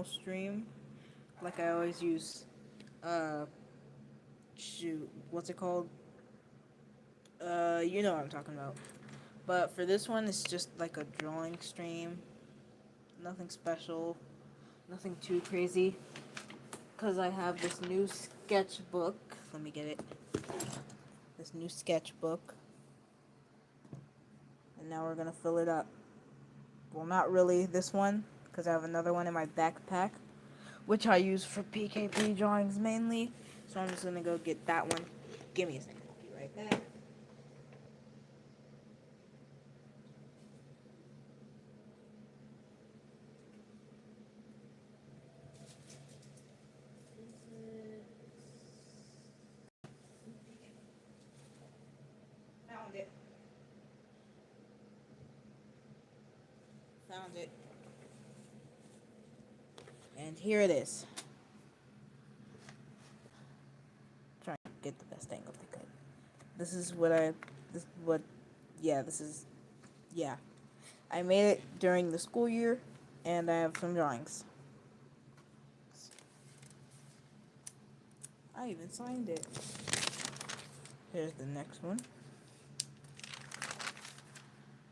stream. Like I always use, uh, shoot, what's it called? You know what I'm talking about. But for this one, it's just like a drawing stream. Nothing special. Nothing too crazy. Because I have this new sketchbook. Let me get it. This new sketchbook. And now we're going to fill it up. Well, not really this one. Because I have another one in my backpack. Which I use for PKP drawings mainly. So I'm just going to go get that one. Give me a second. I'll be right back. Found it. Found it. And here it is. Trying to get the best angle I could. This is what I. This is what. Yeah, this is. Yeah. I made it during the school year, and I have some drawings. I even signed it. Here's the next one.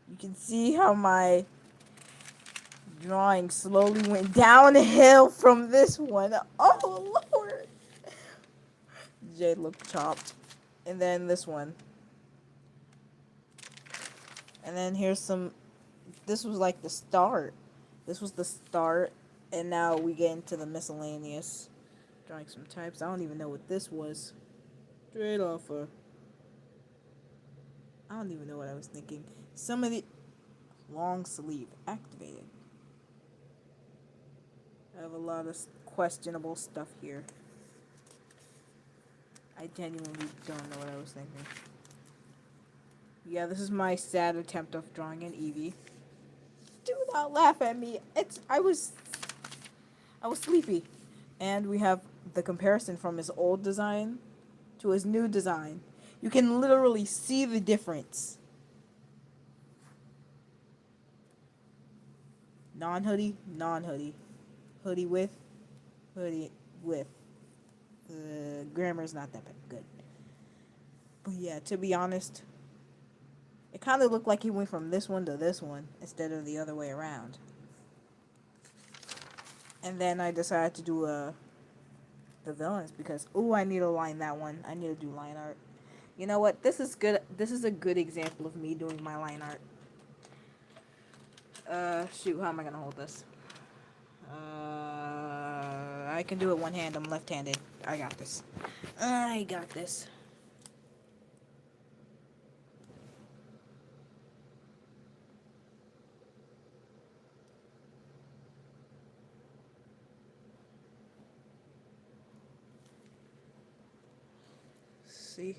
You can see how my drawing slowly went downhill from this one. Oh, Lord. Jade looked chopped. And then this one. And then here's some. This was like the start. This was the start. And now we get into the miscellaneous. Drawing some types. I don't even know what this was. Straight off of. I don't even know what I was thinking. Some of the. Long sleeve. Activated. I have a lot of questionable stuff here. I genuinely don't know what I was thinking. Yeah, this is my sad attempt of drawing an Eevee. Do not laugh at me. I was sleepy. And we have the comparison from his old design to his new design. You can literally see the difference. Non-hoodie, non-hoodie. Hoodie with, hoodie with. The grammar's not that good. But yeah, to be honest, it kind of looked like he went from this one to this one instead of the other way around. And then I decided to do the villains because, I need to line that one. I need to do line art. You know what? This is good. This is a good example of me doing my line art. Shoot, how am I gonna hold this? I can do it one hand. I'm left-handed. I got this. I got this. See?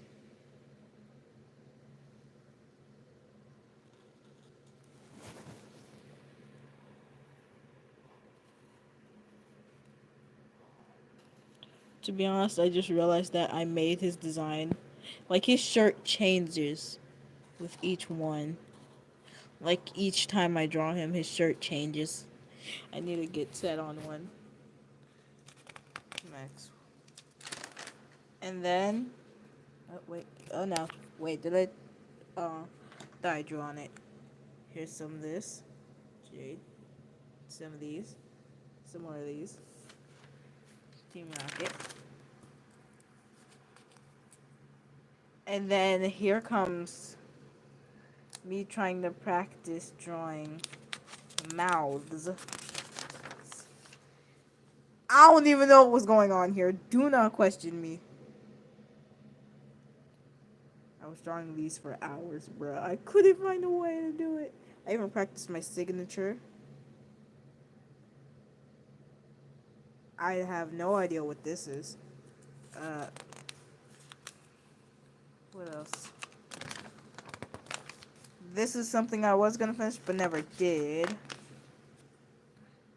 To be honest, I just realized that I made his design. Like, his shirt changes with each one. Like, each time I draw him, his shirt changes. I need to get set on one. Max. And then... Oh, wait. Oh, no. Wait, did I... Thought I drew on it. Here's some of this. Jade. Some of these. Some more of these. Team Rocket. And then here comes me trying to practice drawing mouths. I don't even know what was going on here. Do not question me. I was drawing these for hours, bro. I couldn't find a way to do it. I even practiced my signature. I have no idea what this is. What else? This is something I was gonna finish, but never did.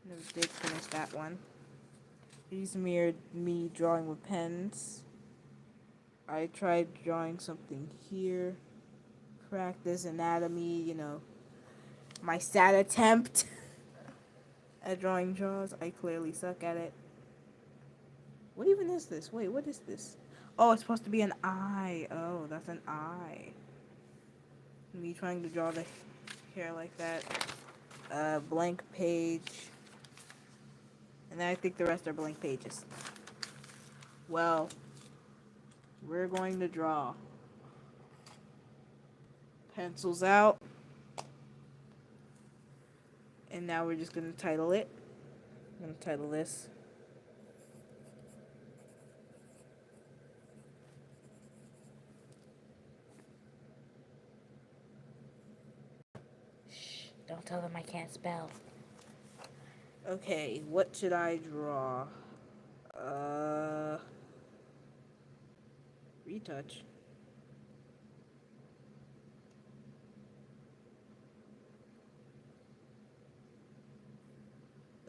Never did finish that one. These mirrored me drawing with pens. I tried drawing something here. Practice anatomy, my sad attempt. at drawing jaws. I clearly suck at it. What even is this? Wait, what is this? Oh, it's supposed to be an eye. Oh, that's an eye. Me trying to draw the hair like that. Blank page. And then I think the rest are blank pages. Well, we're going to draw. Pencils out. And now we're just going to title it. I'm going to title this. Shh, don't tell them I can't spell. Okay, what should I draw? Retouch.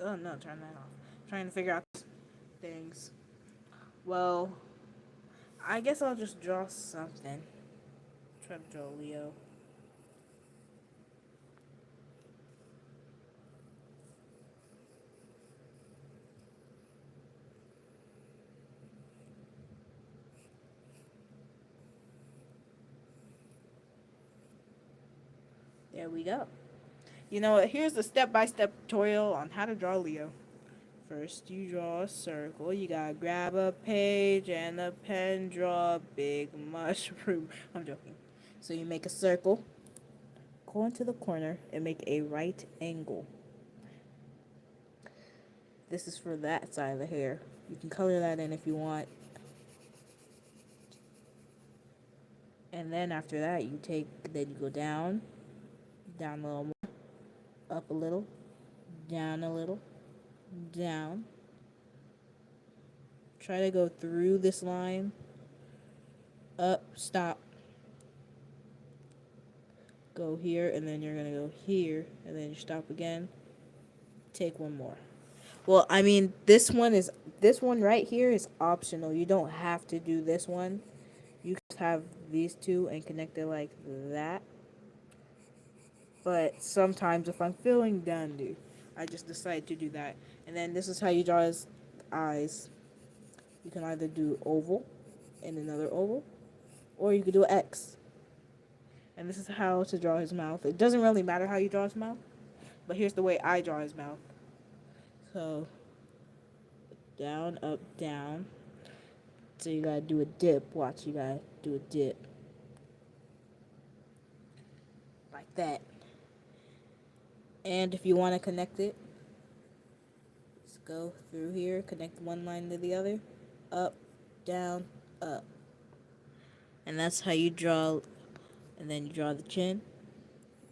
Oh no, turn that off. Trying to figure out things. Well, I guess I'll just draw something. Try to draw Leo. There we go. You know what? Here's a step-by-step tutorial on how to draw Leo. First, you draw a circle. You gotta grab a page and a pen, draw a big mushroom. I'm joking. So you make a circle, go into the corner, and make a right angle. This is for that side of the hair. You can color that in if you want. And then after that, then you go down a little more, up a little, down a little, down. Try to go through this line, up, stop, go here, and then you're gonna go here, and then you stop again, take one more. Well, I mean, this one right here is optional. You don't have to do this one. You can have these two and connect it like that. But sometimes if I'm feeling dandy, I just decide to do that. And then this is how you draw his eyes. You can either do oval and another oval, or you could do an X. And this is how to draw his mouth. It doesn't really matter how you draw his mouth, but here's the way I draw his mouth. So, down, up, down. So you gotta do a dip. Watch, you gotta do a dip. Like that. And if you want to connect it, just go through here, connect one line to the other, up, down, up. And that's how you draw, and then you draw the chin,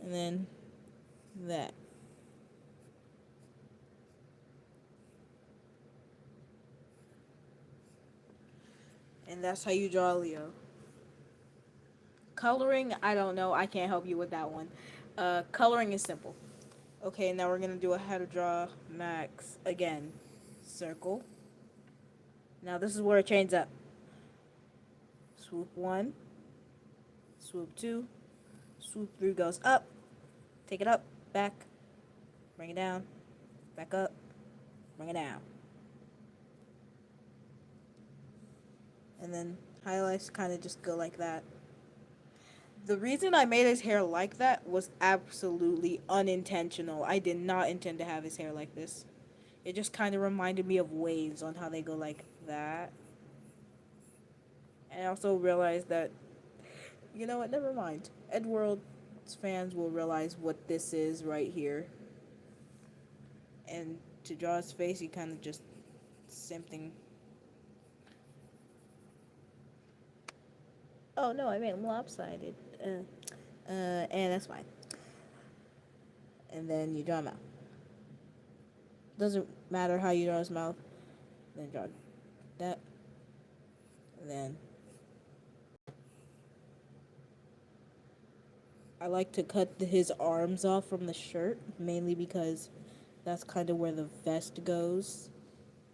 and then that. And that's how you draw Leo. Coloring, I don't know. I can't help you with that one. Coloring is simple. Okay, now we're going to do a how to draw Max again. Circle. Now this is where it chains up. Swoop 1. Swoop 2. Swoop 3 goes up. Take it up. Back. Bring it down. Back up. Bring it down. And then highlights kind of just go like that. The reason I made his hair like that was absolutely unintentional. I did not intend to have his hair like this. It just kind of reminded me of waves on how they go like that. And I also realized that, you know what, never mind. Edworld's fans will realize what this is right here. And to draw his face, you kind of just something. Oh no, I made him lopsided. And that's fine. And then you draw him out. Doesn't matter how you draw his mouth. Then draw that. And then I like to cut his arms off from the shirt, mainly because that's kind of where the vest goes.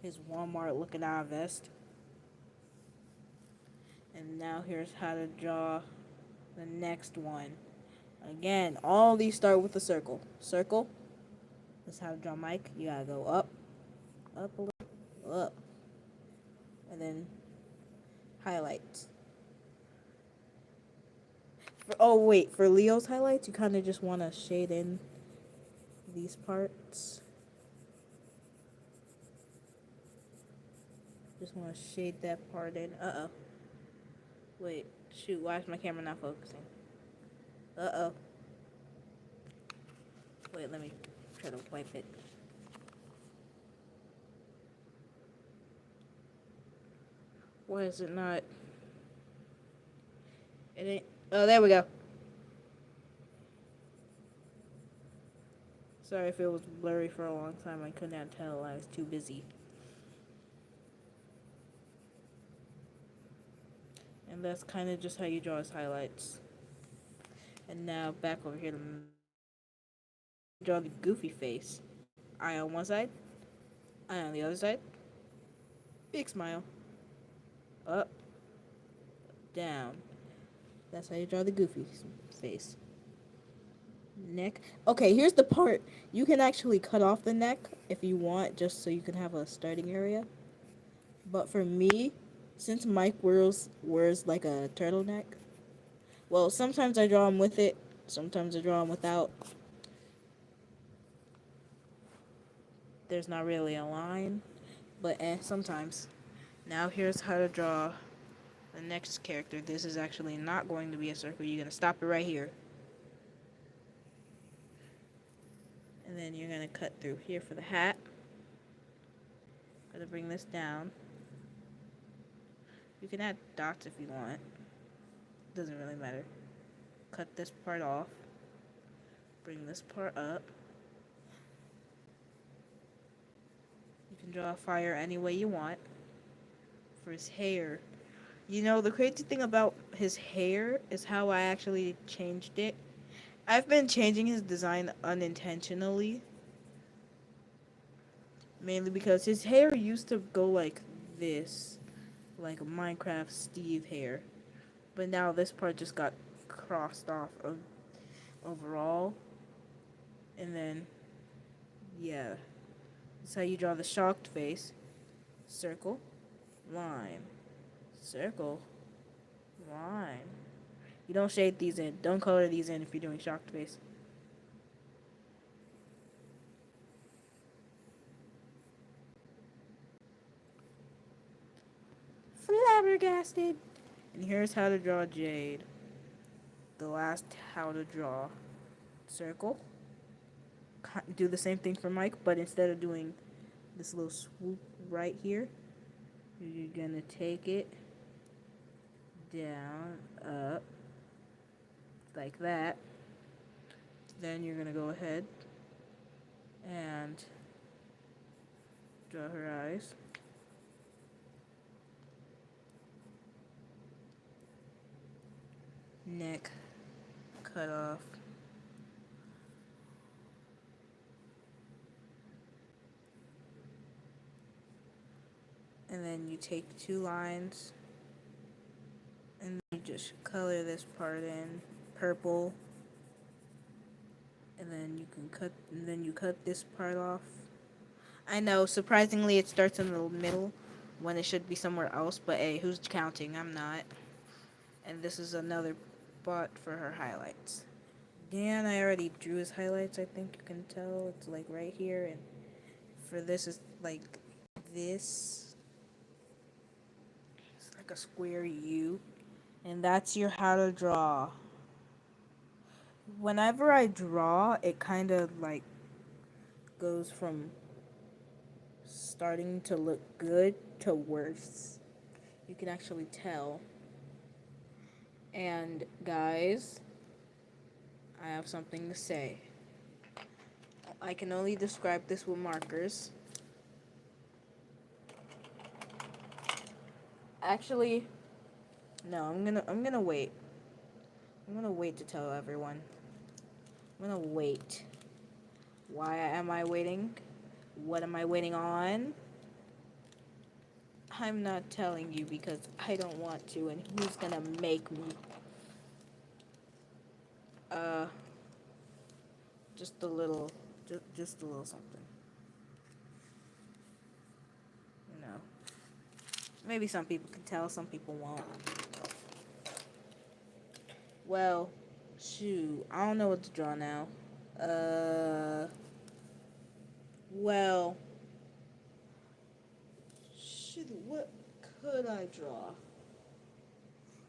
His Walmart looking out vest. And now here's how to draw the next one. Again, all these start with a circle. Circle, This is how to draw Mike. You gotta go up, up a little, up, and then highlights. Oh wait, for Leo's highlights, you kind of just want to shade in these parts. Just want to shade that part in. Uh-oh. Wait, shoot, why is my camera not focusing? Uh-oh. Wait, let me try to wipe it. Why is it not? It ain't. Oh, there we go. Sorry if it was blurry for a long time. I could not tell. I was too busy. And that's kind of just how you draw his highlights. And now back over here to draw the goofy face. Eye on one side, eye on the other side. Big smile. Up, down. That's how you draw the goofy face. Neck. Okay, here's the part. You can actually cut off the neck if you want, just so you can have a starting area. But for me, since Mike wears like a turtleneck, well, sometimes I draw him with it, sometimes I draw him without. There's not really a line, but sometimes. Now here's how to draw the next character. This is actually not going to be a circle. You're going to stop it right here. And then you're going to cut through here for the hat. Gotta bring this down. You can add dots if you want. Doesn't really matter. Cut this part off. Bring this part up. You can draw a fire any way you want. For his hair. You know, the crazy thing about his hair is how I actually changed it. I've been changing his design unintentionally. Mainly because his hair used to go like this. Like a Minecraft Steve hair. But now this part just got crossed off of overall. And then, yeah. That's how you draw the shocked face. Circle, line, circle, line. You don't shade these in. Don't color these in if you're doing shocked face. Flabbergasted. And here's how to draw Jade. The last how to draw. Circle. Do the same thing for Mike, but instead of doing this little swoop right here, you're gonna take it down, up, like that. Then you're gonna go ahead and draw her eyes. Neck cut off. And then you take two lines and you just color this part in purple. And then you can cut, and then you cut this part off. I know, surprisingly, it starts in the middle when it should be somewhere else, but hey, who's counting? I'm not. And this is another spot for her highlights. Dan, I already drew his highlights, I think you can tell. It's like right here, and for this is like this. It's like a square U. And that's your how to draw. Whenever I draw, it kind of like goes from starting to look good to worse. You can actually tell. And guys, I have something to say. I can only describe this with markers. Actually, no, I'm gonna wait. I'm gonna wait to tell everyone. I'm gonna wait. Why am I waiting? What am I waiting on? I'm not telling you because I don't want to, and who's gonna make me? Just a little Just a little something. You know. Maybe some people can tell, some people won't. Well, shoot, I don't know what to draw now. Uh, well, shoot, what could I draw?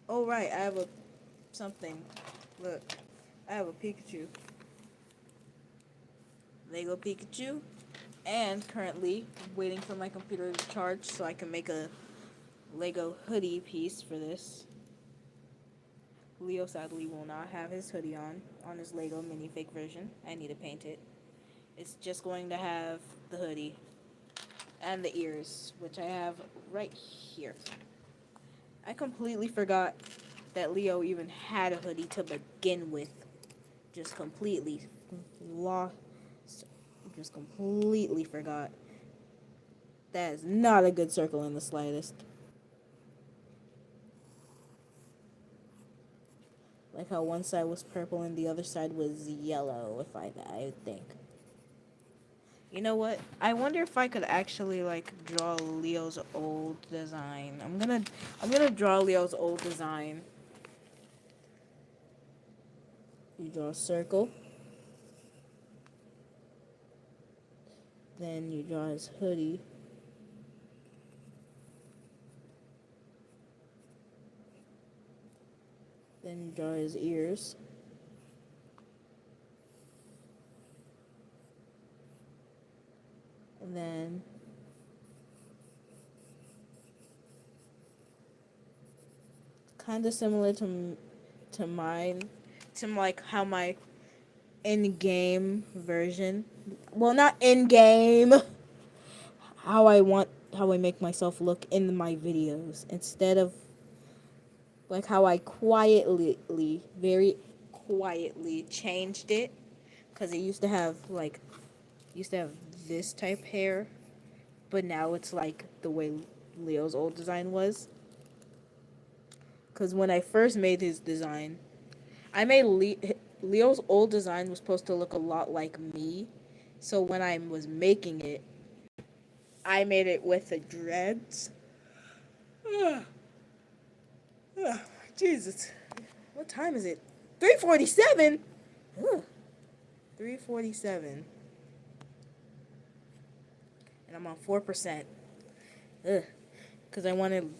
Oh right, I have a something. Look, I have a Pikachu. Lego Pikachu. And currently waiting for my computer to charge so I can make a Lego hoodie piece for this. Leo sadly will not have his hoodie on his Lego minifig version. I need to paint it. It's just going to have the hoodie and the ears, which I have right here. I completely forgot that Leo even had a hoodie to begin with. Just completely lost. Just completely forgot. That is not a good circle in the slightest. Like how one side was purple and the other side was yellow, if I think. You know what? I wonder if I could actually like draw Leo's old design. I'm gonna draw Leo's old design. You draw a circle. Then you draw his hoodie. Then you draw his ears. And then kind of similar to mine, to like how my in-game version, well, not in-game, how I make myself look in my videos instead of like how I quietly, very quietly changed it, because it used to have this type hair, but now it's like the way Leo's old design was. Because when I first made his design, I made Leo's old design was supposed to look a lot like me. So when I was making it, I made it with the dreads. Jesus. What time is it? 3:47? 3:47. And I'm on 4%. Because I wanted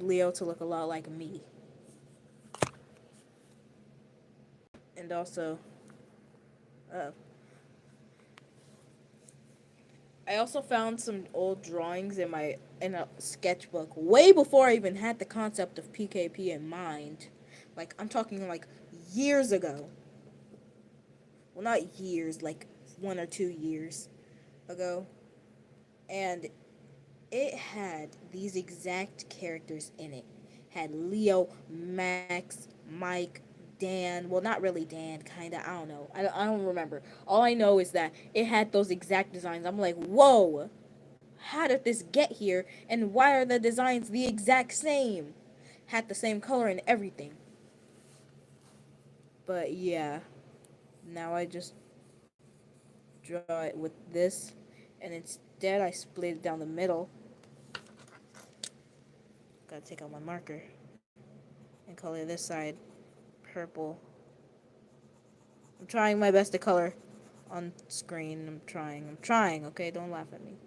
Leo to look a lot like me. And also, uh, I also found some old drawings in a sketchbook way before I even had the concept of PKP in mind. Like I'm talking like years ago. Well, not years, like 1 or 2 years ago. And it had these exact characters in it. Had Leo, Max, Mike, Dan. Well, not really Dan, kind of. I don't know. I don't remember. All I know is that it had those exact designs. I'm like, whoa, how did this get here? And why are the designs the exact same? Had the same color and everything. But yeah, now I just draw it with this. And instead, I split it down the middle. Gotta take out my marker and color this side purple. I'm trying my best to color on screen. I'm trying, okay? Don't laugh at me.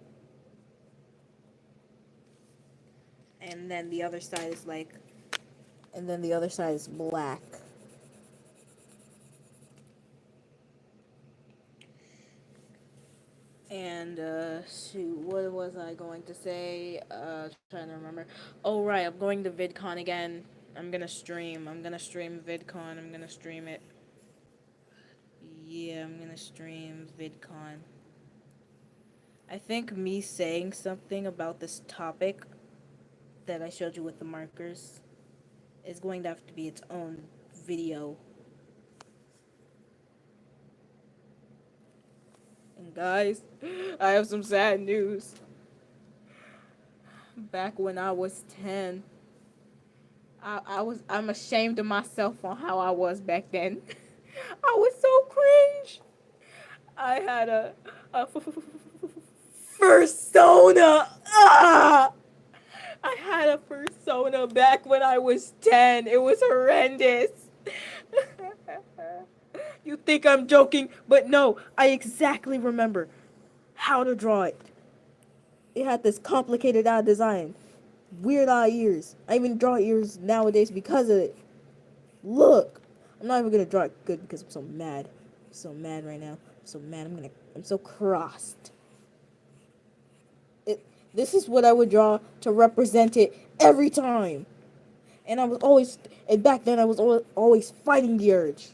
And then the other side is black. And, shoot, what was I going to say? Trying to remember. Oh, right, I'm going to VidCon again. I'm gonna stream VidCon. I'm gonna stream it. Yeah, I'm gonna stream VidCon. I think me saying something about this topic that I showed you with the markers is going to have to be its own video. And guys, I have some sad news. Back when I was 10, I'm ashamed of myself on how I was back then. I was so cringe. I had a persona. Ah! I had a persona back when I was 10. It was horrendous. You think I'm joking, but no, I exactly remember how to draw it. It had this complicated eye design, weird eye ears. I even draw ears nowadays because of it. Look, I'm not even gonna draw it good because I'm so mad. I'm so mad right now. I'm so mad. I'm so crossed. It. This is what I would draw to represent it every time. And I was always, and back then I was always fighting the urge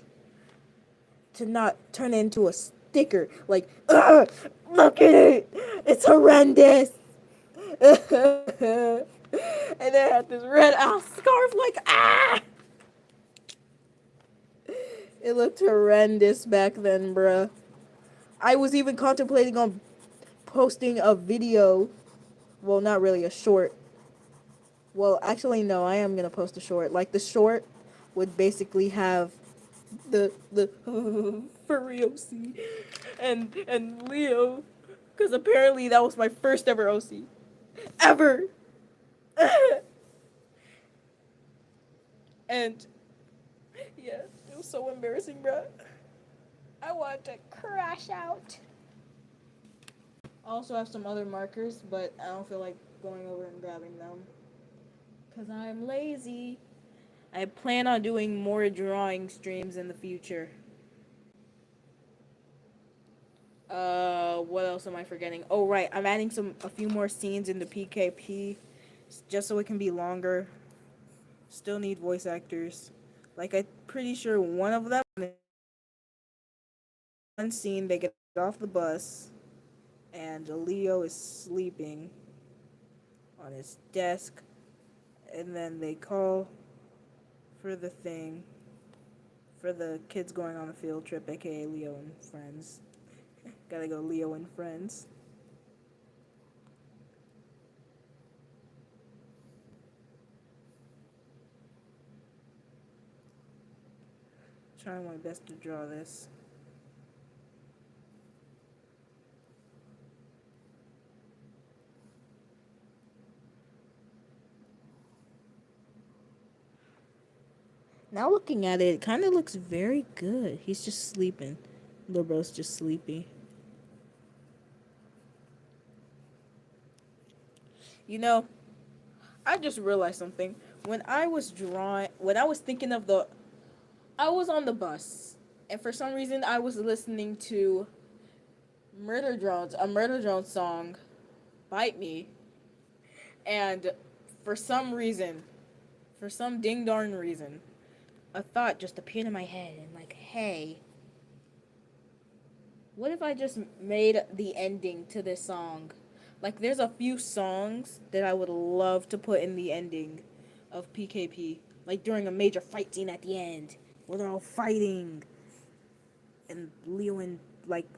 to not turn it into a sticker. Like, ugh, look at it. It's horrendous. And then I had this red owl scarf. Like, ah. It looked horrendous back then, bruh. I was even contemplating on posting a video. Well, not really a short. Well, actually, no. I am gonna post a short. Like the short would basically have the furry OC and Leo, because apparently that was my first ever OC ever. And yeah, it was so embarrassing, bro. I wanted to crash out. I also have some other markers, but I don't feel like going over and grabbing them because I'm lazy. I plan on doing more drawing streams in the future. What else am I forgetting? Oh, right, I'm adding a few more scenes in the PKP, just so it can be longer. Still need voice actors. Like, I'm pretty sure one of them, one scene, they get off the bus, and Leo is sleeping on his desk, and then they call for the thing, for the kids going on a field trip, aka Leo and friends. Gotta go Leo and friends. Trying my best to draw this. Now looking at it, it kind of looks very good. He's just sleeping. Little bro's just sleepy. You know, I just realized something. When I was thinking of I was on the bus, and for some reason I was listening to a Murder Drones song, Bite Me, and for some reason, for some ding darn reason, a thought just appeared in my head and like, hey, what if I just made the ending to this song? Like, there's a few songs that I would love to put in the ending of PKP. Like, during a major fight scene at the end, where they're all fighting. And Leo and, like,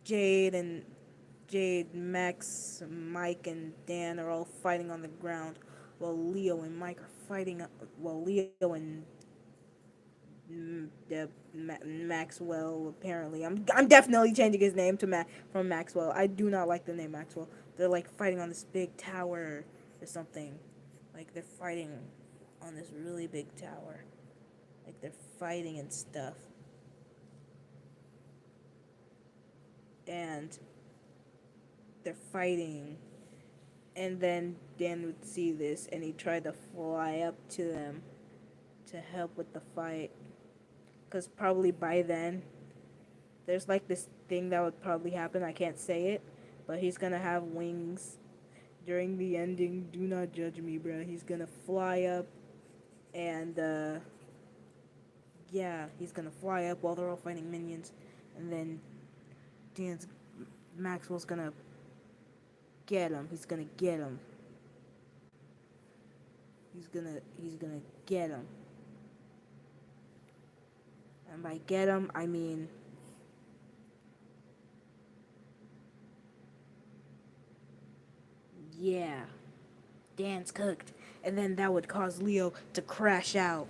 Jade and Max, Mike, and Dan are all fighting on the ground. While Leo and Mike are fighting. While Leo and Maxwell, apparently. I'm definitely changing his name to from Maxwell. I do not like the name Maxwell. They're like fighting on this big tower or something. Like they're fighting on this really big tower. Like they're fighting and stuff. And they're fighting. And then Dan would see this and he tried to fly up to them to help with the fight. Because probably by then there's like this thing that would probably happen. I can't say it, but he's gonna have wings during the ending. Do not judge me, bro. He's gonna fly up, and yeah, he's gonna fly up while they're all fighting minions, and then Dan's Maxwell's gonna get him. He's gonna get him. He's gonna get him. And by get him, I mean yeah. Dan's cooked. And then that would cause Leo to crash out.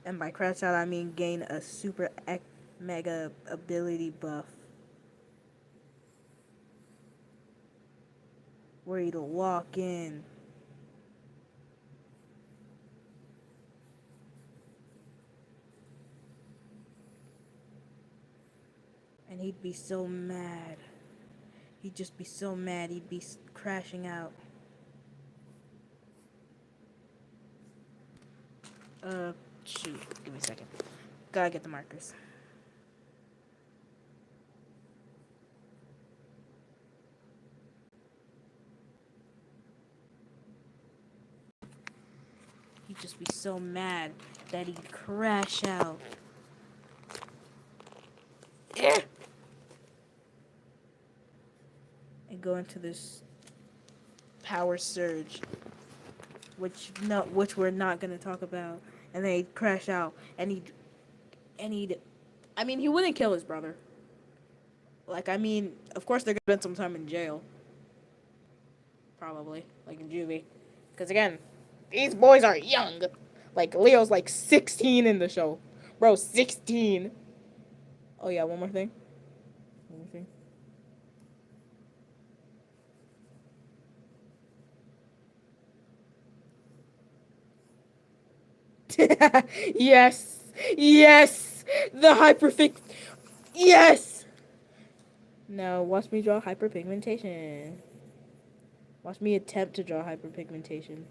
And by crash out, I mean gain a super mega ability buff. ready to walk in. And he'd be so mad. He'd just be so mad. He'd be crashing out. Shoot. Give me a second. Gotta get the markers. He'd just be so mad that he'd crash out. And go into this power surge, which we're not gonna talk about. And then he'd crash out, and he'd. I mean, he wouldn't kill his brother. Like, I mean, of course they're gonna spend some time in jail. Probably, like in juvie, because again, these boys are young. Like Leo's like 16 in the show, bro. 16. Oh yeah, one more thing. One more thing. Yes, yes, the hyperfix. Yes. Now watch me draw hyperpigmentation. Watch me attempt to draw hyperpigmentation.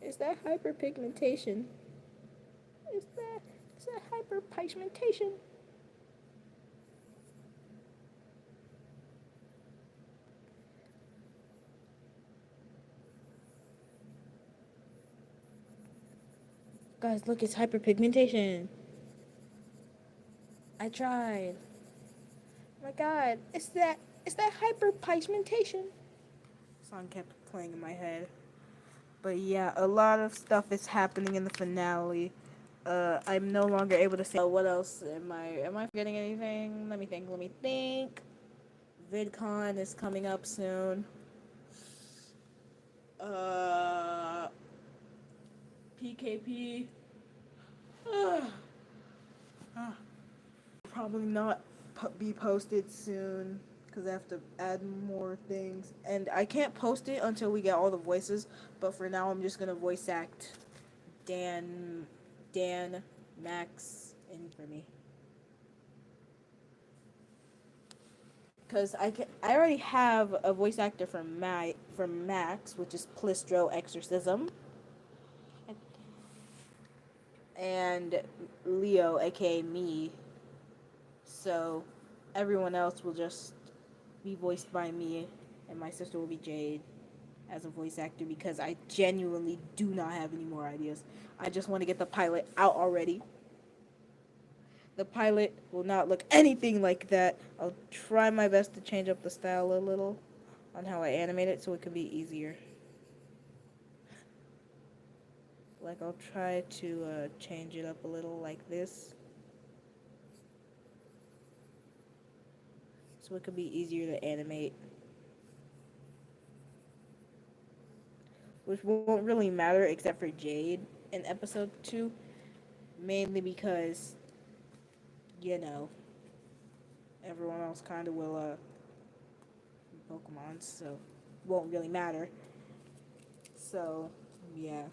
Is that hyperpigmentation? Is that hyperpigmentation? Guys, look, it's hyperpigmentation. I tried. Oh my god, is that hyperpigmentation? Song kept playing in my head. But yeah, a lot of stuff is happening in the finale. I'm no longer able to say. What else am I? Am I forgetting anything? Let me think. VidCon is coming up soon. PKP. Probably not be posted soon because I have to add more things, and I can't post it until we get all the voices. But for now, I'm just gonna voice act Dan, Max, and for me. Because I already have a voice actor from Max, which is Plistro Exorcism, and Leo, aka me. So everyone else will just be voiced by me, and my sister will be Jade as a voice actor because I genuinely do not have any more ideas. I just want to get the pilot out already. The pilot will not look anything like that. I'll try my best to change up the style a little on how I animate it so it can be easier. Like, I'll try to change it up a little like this so it could be easier to animate. Which won't really matter except for Jade in episode 2. Mainly because, you know, everyone else kind of will, Pokemon, so won't really matter. So, yeah.